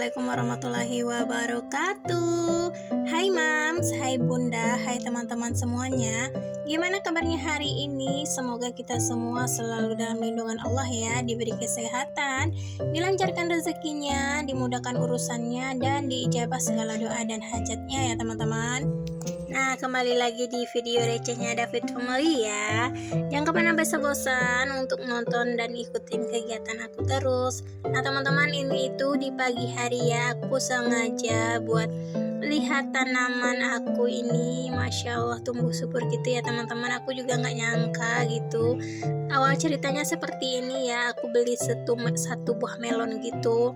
Assalamualaikum warahmatullahi wabarakatuh. Hai Mams, hai Bunda, hai teman-teman semuanya. Gimana kabarnya hari ini? Semoga kita semua selalu dalam lindungan Allah ya, diberi kesehatan, dilancarkan rezekinya, dimudahkan urusannya, dan diijabah segala doa dan hajatnya ya teman-teman. Nah, kembali lagi di video recehnya David Family ya. Jangan kemana bosan untuk nonton dan ikutin kegiatan aku terus. Nah teman-teman, ini itu di pagi hari ya, aku sengaja buat lihat tanaman aku ini. Masya Allah, tumbuh subur gitu ya teman-teman. Aku juga gak nyangka gitu. Awal ceritanya seperti ini ya, aku beli satu buah melon gitu,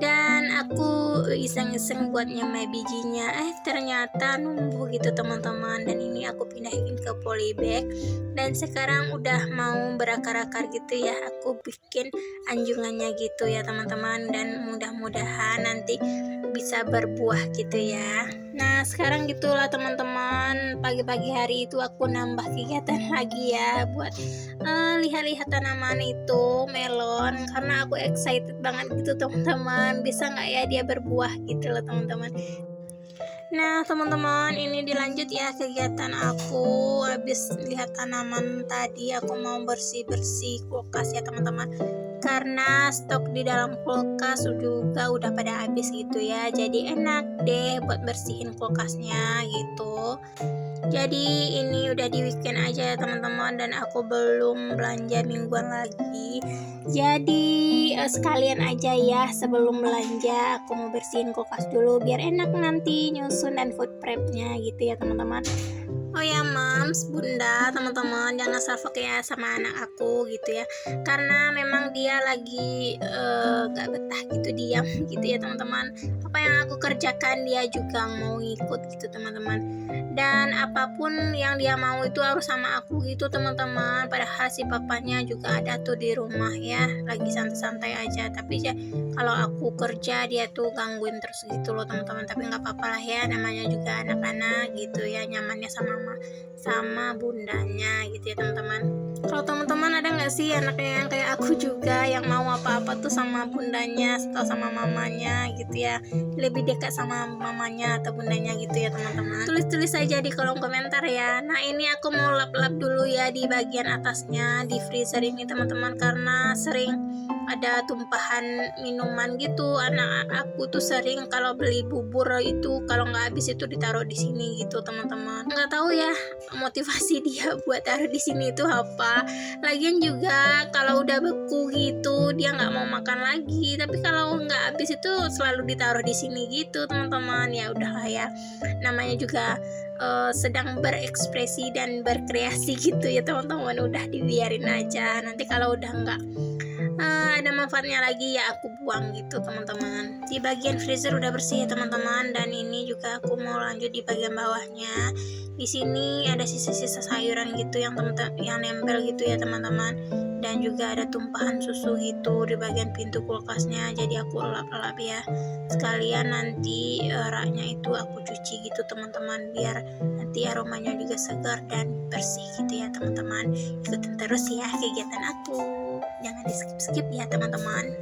dan aku iseng-iseng buat nyemai bijinya. Ternyata numbuh gitu teman-teman. Dan ini aku pindahin ke polybag, dan sekarang udah mau berakar-akar gitu ya. Aku bikin anjungannya gitu ya teman-teman, dan mudah-mudahan nanti bisa berbuah gitu ya. Nah sekarang gitulah teman-teman, pagi-pagi hari itu aku nambah kegiatan lagi ya buat lihat-lihat tanaman itu melon, karena aku excited banget gitu teman-teman, bisa nggak ya dia berbuah gitu loh teman-teman. Nah teman-teman, ini dilanjut ya kegiatan aku. Habis lihat tanaman tadi, aku mau bersih-bersih kulkas ya teman-teman, karena stok di dalam kulkas juga udah pada habis gitu ya. Jadi enak deh buat bersihin kulkasnya gitu. Jadi ini udah di weekend aja ya teman-teman, dan aku belum belanja mingguan lagi. Jadi sekalian aja ya, sebelum belanja aku mau bersihin kulkas dulu biar enak nanti nyusun dan food prepnya gitu ya teman-teman. Oh ya Mams, Bunda, teman-teman, jangan salfok ya sama anak aku gitu ya, karena memang dia lagi gak betah gitu, diam gitu ya teman-teman. Apa yang aku kerjakan dia juga mau ikut gitu teman-teman, dan apapun yang dia mau itu harus sama aku gitu teman-teman. Padahal si papanya juga ada tuh di rumah ya, lagi santai-santai aja, tapi ya kalau aku kerja dia tuh gangguin terus gitu loh teman-teman. Tapi nggak apa-apa lah ya, namanya juga anak-anak gitu ya, nyamannya sama bundanya gitu ya teman-teman. Kalau teman-teman ada nggak sih anaknya yang kayak aku juga, yang mau apa-apa tuh sama bundanya atau sama mamanya gitu ya, lebih dekat sama mamanya atau bundanya gitu ya teman-teman. Tulis-tulis aja di kolom komentar ya. Nah ini aku mau lap-lap dulu ya di bagian atasnya di freezer ini teman-teman, karena sering ada tumpahan minuman gitu. Anak aku tuh sering kalau beli bubur itu, kalau nggak habis itu ditaruh di sini gitu teman-teman. Nggak tahu ya motivasi dia buat taruh di sini itu apa. Lagian juga kalau udah beku gitu dia nggak mau makan lagi, tapi kalau nggak habis itu selalu ditaruh di sini gitu teman-teman. Ya udahlah ya, namanya juga sedang berekspresi dan berkreasi gitu ya teman-teman. Udah dibiarin aja, nanti kalau udah nggak ada manfaatnya lagi ya aku buang gitu teman-teman. Di bagian freezer udah bersih ya teman-teman, dan ini juga aku mau lanjut di bagian bawahnya. Di sini ada sisa-sisa sayuran gitu yang yang nempel gitu ya teman-teman, dan juga ada tumpahan susu gitu di bagian pintu kulkasnya. Jadi aku lap-lap ya, sekalian nanti raknya itu aku cuci gitu teman-teman, biar nanti aromanya juga segar dan bersih gitu ya teman-teman. Ikutin terus ya kegiatan aku, jangan di skip ya teman-teman.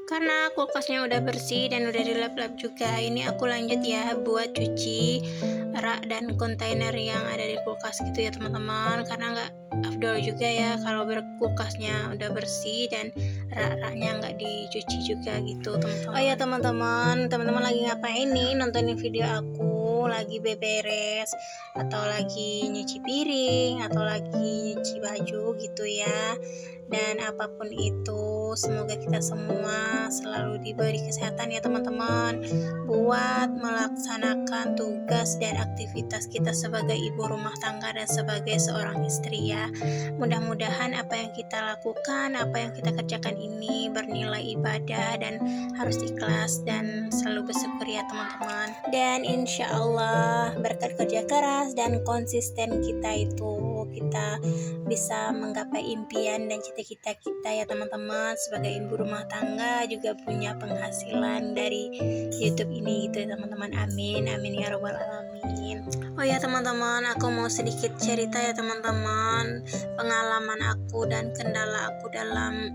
Karena kulkasnya udah bersih dan udah dilap-lap juga, ini aku lanjut ya buat cuci rak dan kontainer yang ada di kulkas gitu ya teman-teman, karena nggak afdol juga ya kalau kulkasnya udah bersih dan rak-raknya nggak dicuci juga gitu teman-teman. Oh ya teman-teman lagi ngapain nih? Nontonin video aku lagi beberes, atau lagi nyuci piring, atau lagi nyuci baju gitu ya. Dan apapun itu, semoga kita semua selalu diberi kesehatan ya teman-teman, buat melaksanakan tugas dan aktivitas kita sebagai ibu rumah tangga dan sebagai seorang istri ya. Mudah-mudahan apa yang kita lakukan, apa yang kita kerjakan ini bernilai ibadah dan harus ikhlas dan selalu bersyukur ya teman-teman. Dan insya Allah berkat kerja keras dan konsisten kita itu, kita bisa menggapai impian dan cita-cita kita ya teman-teman. Sebagai ibu rumah tangga juga punya penghasilan dari YouTube ini gitu ya teman-teman. Amin, amin ya robbal alamin. Oh ya teman-teman, aku mau sedikit cerita ya teman-teman, pengalaman aku dan kendala aku dalam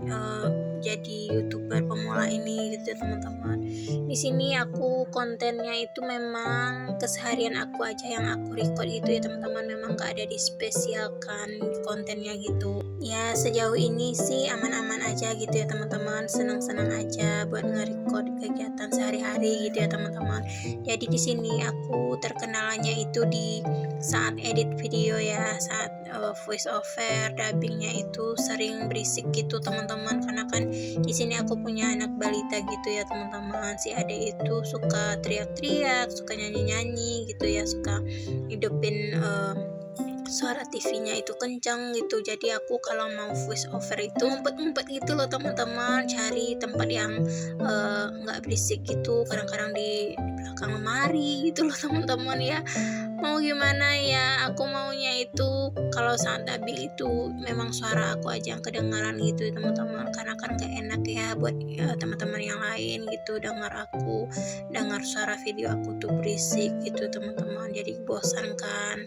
jadi YouTuber pemula ini gitu ya teman-teman. Di sini aku kontennya itu memang keseharian aku aja yang aku record gitu ya teman-teman, memang gak ada dispesialkan kontennya gitu. Ya sejauh ini sih aman-aman aja gitu ya teman-teman, senang-senang aja buat nge-record kegiatan sehari-hari gitu ya teman-teman. Jadi di sini aku terkenalnya itu di saat edit video ya, saat voice over dubbingnya itu sering berisik gitu teman-teman, karena kan di sini aku punya anak balita gitu ya teman-teman. Si adek itu suka teriak-teriak, suka nyanyi-nyanyi gitu ya, suka hidupin suara TV-nya itu kencang gitu. Jadi aku kalau mau voice over itu ngumpet-ngumpet gitu loh teman-teman, cari tempat yang nggak berisik gitu, kadang-kadang di belakang lemari gitu loh teman-teman ya. Mau gimana ya, aku maunya itu kalau saat dubbing itu memang suara aku aja yang kedengaran gitu teman-teman, karena kan gak enak ya buat teman-teman yang lain gitu dengar suara video aku tuh berisik gitu teman-teman, jadi bosan kan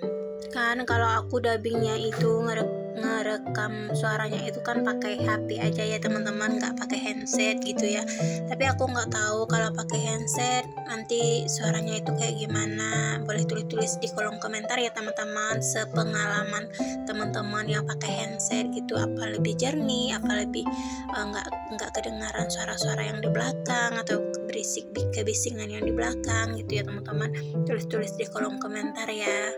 kalau aku dubbingnya itu ngerekam suaranya itu kan pakai HP aja ya teman-teman, nggak pakai handset gitu ya. Tapi aku nggak tahu kalau pakai handset nanti suaranya itu kayak gimana. Boleh tulis di kolom komentar ya teman-teman, sepengalaman teman-teman yang pakai handset gitu, apa lebih jernih, apa lebih nggak kedengaran suara-suara yang di belakang atau kebisingan yang di belakang gitu ya teman-teman. Tulis di kolom komentar ya.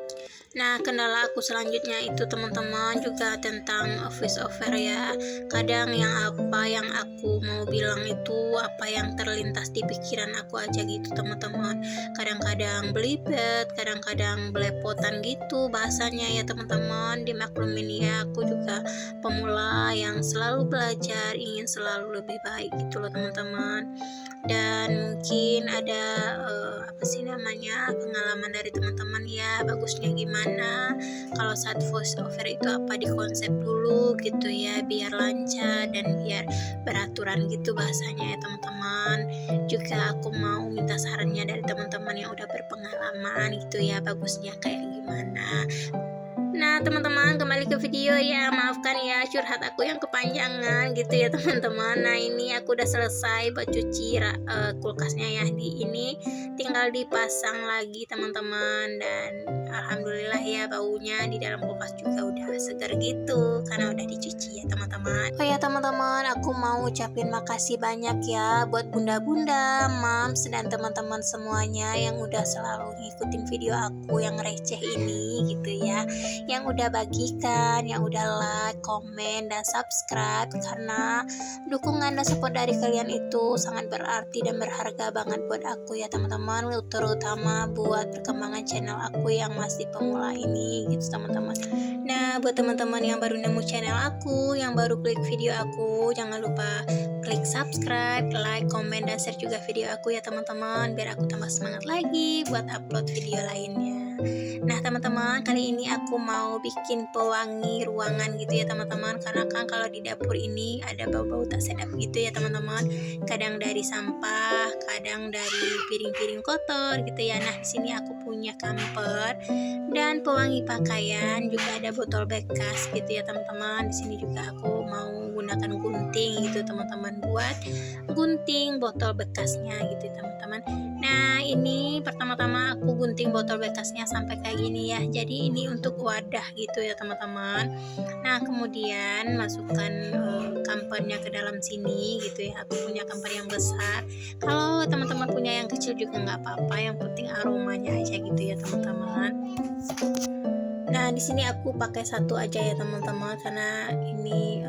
Nah, kendala aku selanjutnya itu teman-teman juga tentang voice over ya. Kadang apa yang aku mau bilang itu apa yang terlintas di pikiran aku aja gitu teman-teman. Kadang-kadang belibet, kadang-kadang belepotan gitu bahasanya ya teman-teman. Dimaklumin ya, aku juga pemula yang selalu belajar, ingin selalu lebih baik gitu loh teman-teman. Dan mungkin ada pengalaman dari teman-teman ya, bagusnya gimana kalau saat voice over itu apa dikonsep dulu gitu ya, biar lancar dan biar beraturan gitu bahasanya ya teman-teman. Juga aku mau minta sarannya dari teman-teman yang udah berpengalaman gitu ya, bagusnya kayak gimana. Nah teman-teman, kembali ke video ya, maafkan ya curhat aku yang kepanjangan gitu ya teman-teman. Nah ini aku udah selesai buat cuci kulkasnya ya, di ini tinggal dipasang lagi teman-teman, dan alhamdulillah ya baunya di dalam kulkas juga udah segar gitu karena udah dicuci ya teman-teman. Oh ya teman-teman, aku mau ucapin makasih banyak ya buat bunda-bunda, mams, dan teman-teman semuanya yang udah selalu ngikutin video aku yang receh ini gitu ya, yang udah bagikan, yang udah like, komen, dan subscribe, karena dukungan dan support dari kalian itu sangat berarti dan berharga banget buat aku ya teman-teman, terutama buat perkembangan channel aku yang masih pemula ini gitu teman-teman. Nah buat teman-teman yang baru nemu channel aku, yang baru klik video aku, jangan lupa klik subscribe, like, komen, dan share juga video aku ya teman-teman, biar aku tambah semangat lagi buat upload video lainnya. Nah teman-teman, kali ini aku mau bikin pewangi ruangan gitu ya teman-teman, karena kan kalau di dapur ini ada bau-bau tak sedap gitu ya teman-teman, kadang dari sampah, kadang dari piring-piring kotor gitu ya. Nah di sini aku punya kamper dan pewangi pakaian, juga ada botol bekas gitu ya teman-teman. Di sini juga aku mau gunakan gunting gitu teman-teman, buat gunting botol bekasnya gitu teman-teman. Nah ini pertama-tama aku gunting botol bekasnya sampai kayak gini ya, jadi ini untuk wadah gitu ya teman-teman. Nah kemudian masukkan kampernya ke dalam sini gitu ya, aku punya kamper yang besar, kalau teman-teman punya yang kecil juga nggak apa-apa, yang penting aromanya aja gitu ya teman-teman. Nah di sini aku pakai satu aja ya teman-teman, karena ini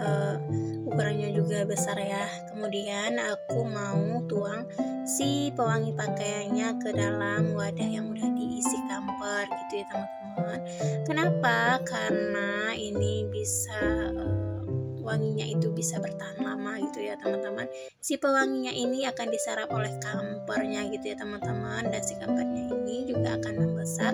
ukurannya juga besar ya. Kemudian aku mau tuang si pewangi pakaiannya ke dalam wadah yang udah diisi kamper gitu ya teman-teman. Kenapa? Karena ini bisa wanginya itu bisa bertahan lama gitu ya teman-teman. Si pewanginya ini akan diserap oleh kampernya gitu ya teman-teman, dan si kampernya ini juga akan membesar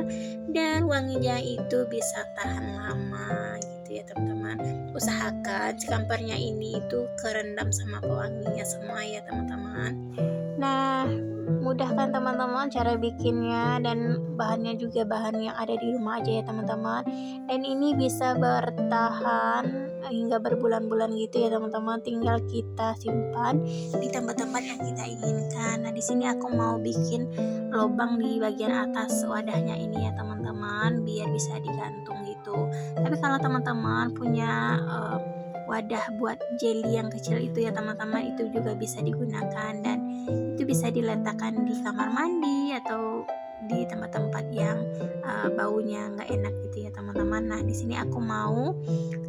dan wanginya itu bisa tahan lama gitu ya teman-teman. Usahakan si kampernya ini itu kerendam sama pewanginya semua ya teman-teman. Nah, mudah kan teman-teman cara bikinnya, dan bahannya juga bahan yang ada di rumah aja ya teman-teman. Dan ini bisa bertahan hingga berbulan-bulan gitu ya teman-teman. Tinggal kita simpan di tempat-tempat yang kita inginkan. Nah, di sini aku mau bikin lubang di bagian atas wadahnya ini ya teman-teman, biar bisa digantung gitu. Tapi kalau teman-teman punya wadah buat jelly yang kecil itu ya teman-teman, itu juga bisa digunakan, dan itu bisa diletakkan di kamar mandi atau di tempat-tempat yang baunya nggak enak gitu ya teman-teman. Nah, di sini aku mau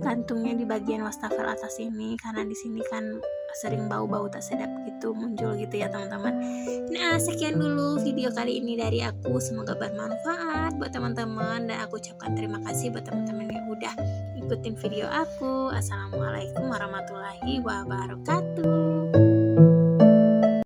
gantungnya di bagian wastafel atas ini, karena di sini kan sering bau-bau tak sedap gitu muncul gitu ya teman-teman. Nah, sekian dulu video kali ini dari aku, semoga bermanfaat buat teman-teman, dan aku ucapkan terima kasih buat teman-teman yang udah ikutin video aku. Assalamualaikum warahmatullahi wabarakatuh.